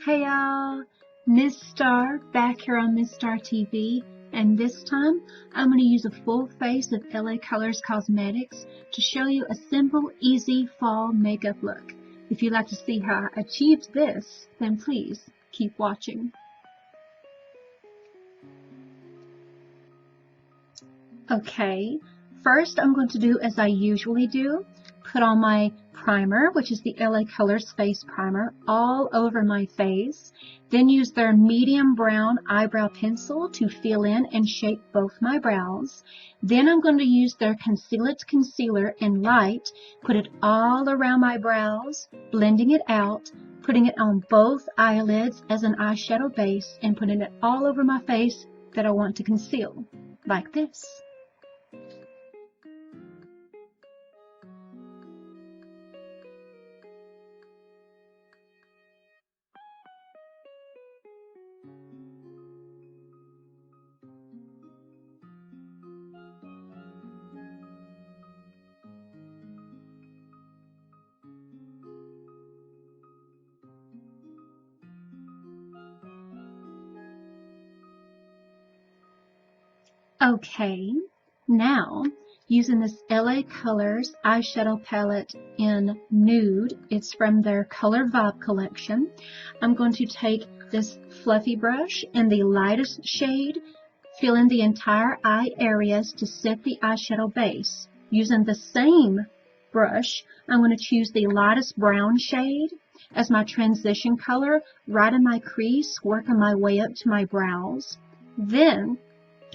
Hey y'all, Miss Star back here on MissStarTv, and this time I'm going to use a full face of LA Colors Cosmetics to show you a simple, easy fall makeup look. If you'd like to see how I achieved this, then please keep watching. Okay, first I'm going to do as I usually do, put on my primer, which is the LA Colors Face Primer, all over my face. Then use their medium brown eyebrow pencil to fill in and shape both my brows. Then I'm going to use their Conceal It Concealer in light, put it all around my brows, blending it out, putting it on both eyelids as an eyeshadow base, and putting it all over my face that I want to conceal, like this. Okay, now using this LA Colors eyeshadow palette in Nude, it's from their Color Vibe collection. I'm going to take this fluffy brush in the lightest shade, fill in the entire eye areas to set the eyeshadow base. Using the same brush, I'm going to choose the lightest brown shade as my transition color right in my crease, working my way up to my brows. Then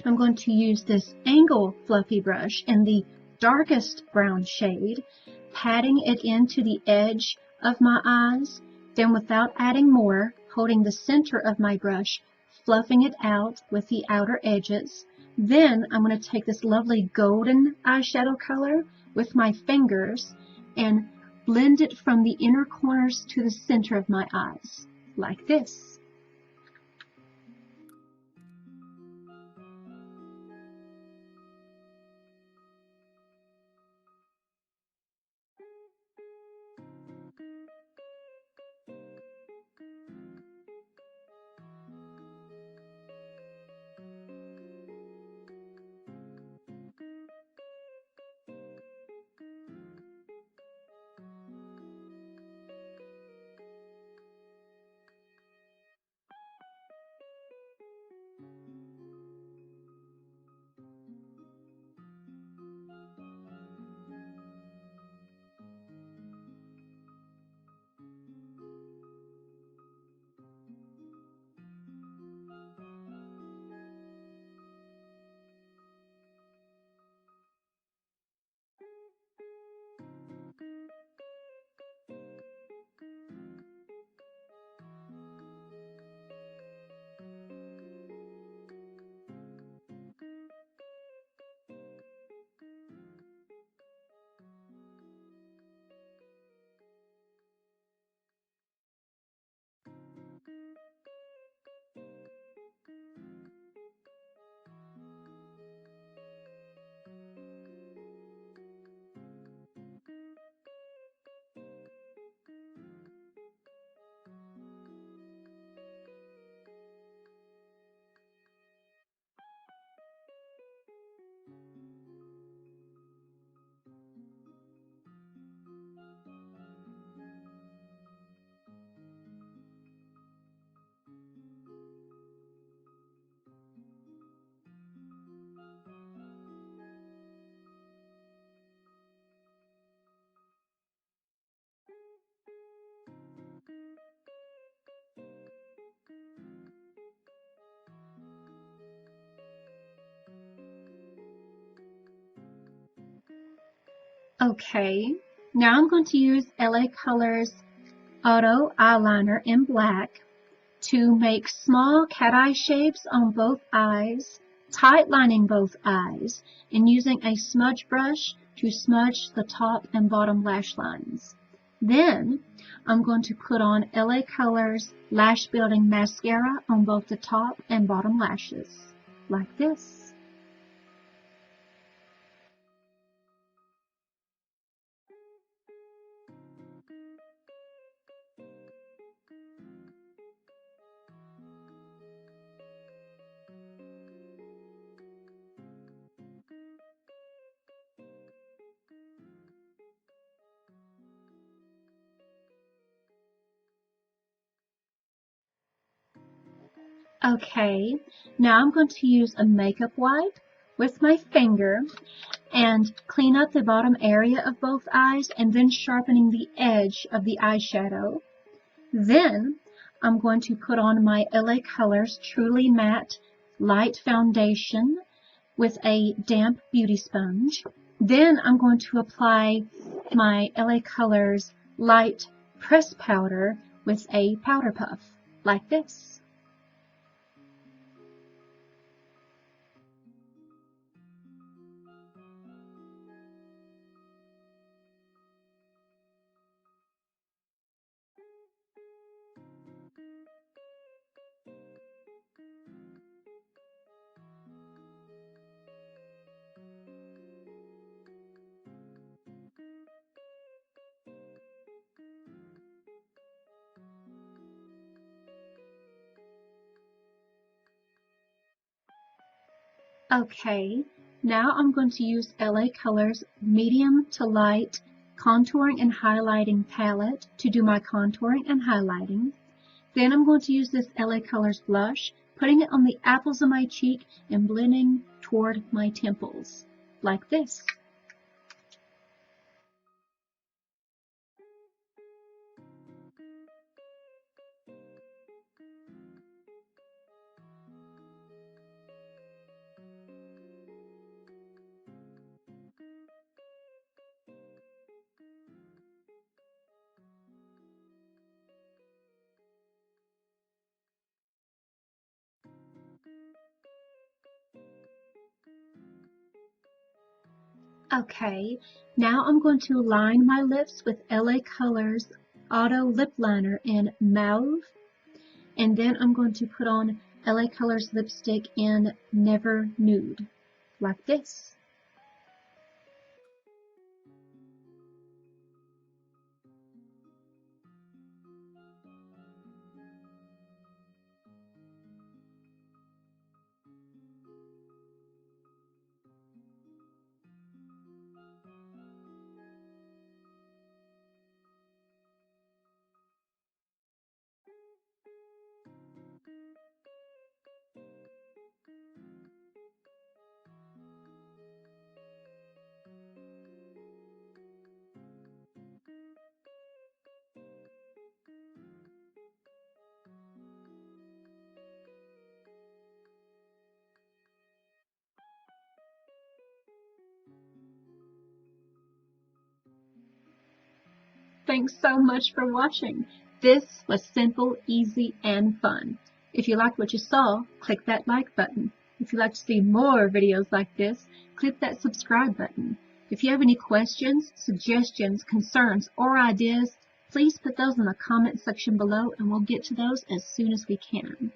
I'm going to use this angle fluffy brush in the darkest brown shade, patting it into the edge of my eyes, then without adding more, holding the center of my brush, fluffing it out with the outer edges. Then I'm going to take this lovely golden eyeshadow color with my fingers and blend it from the inner corners to the center of my eyes, like this. Okay, now I'm going to use LA Colors Auto Eyeliner in black to make small cat eye shapes on both eyes, tight lining both eyes, and using a smudge brush to smudge the top and bottom lash lines. Then I'm going to put on LA Colors Lash Building Mascara on both the top and bottom lashes, like this. Okay, now I'm going to use a makeup wipe with my finger and clean up the bottom area of both eyes and then sharpening the edge of the eyeshadow. Then I'm going to put on my LA Colors Truly Matte Light Foundation with a damp beauty sponge. Then I'm going to apply my LA Colors Light Press Powder with a powder puff, like this. Okay, now I'm going to use LA Colors Medium to Light Contouring and Highlighting Palette to do my contouring and highlighting. Then I'm going to use this LA Colors blush, putting it on the apples of my cheek and blending toward my temples, like this. Okay, now I'm going to line my lips with LA Colors Auto Lip Liner in Mauve, and then I'm going to put on LA Colors lipstick in Never Nude, like this. Thanks so much for watching. This was simple, easy, and fun. If you liked what you saw, click that like button. If you'd like to see more videos like this, click that subscribe button. If you have any questions, suggestions, concerns, or ideas, please put those in the comment section below and we'll get to those as soon as we can.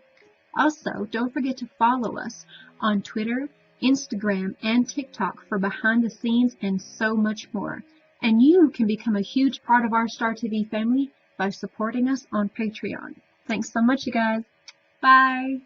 Also, don't forget to follow us on Twitter, Instagram, and TikTok for behind the scenes and so much more. And you can become a huge part of our StarTv family by supporting us on Patreon. Thanks so much, you guys. Bye.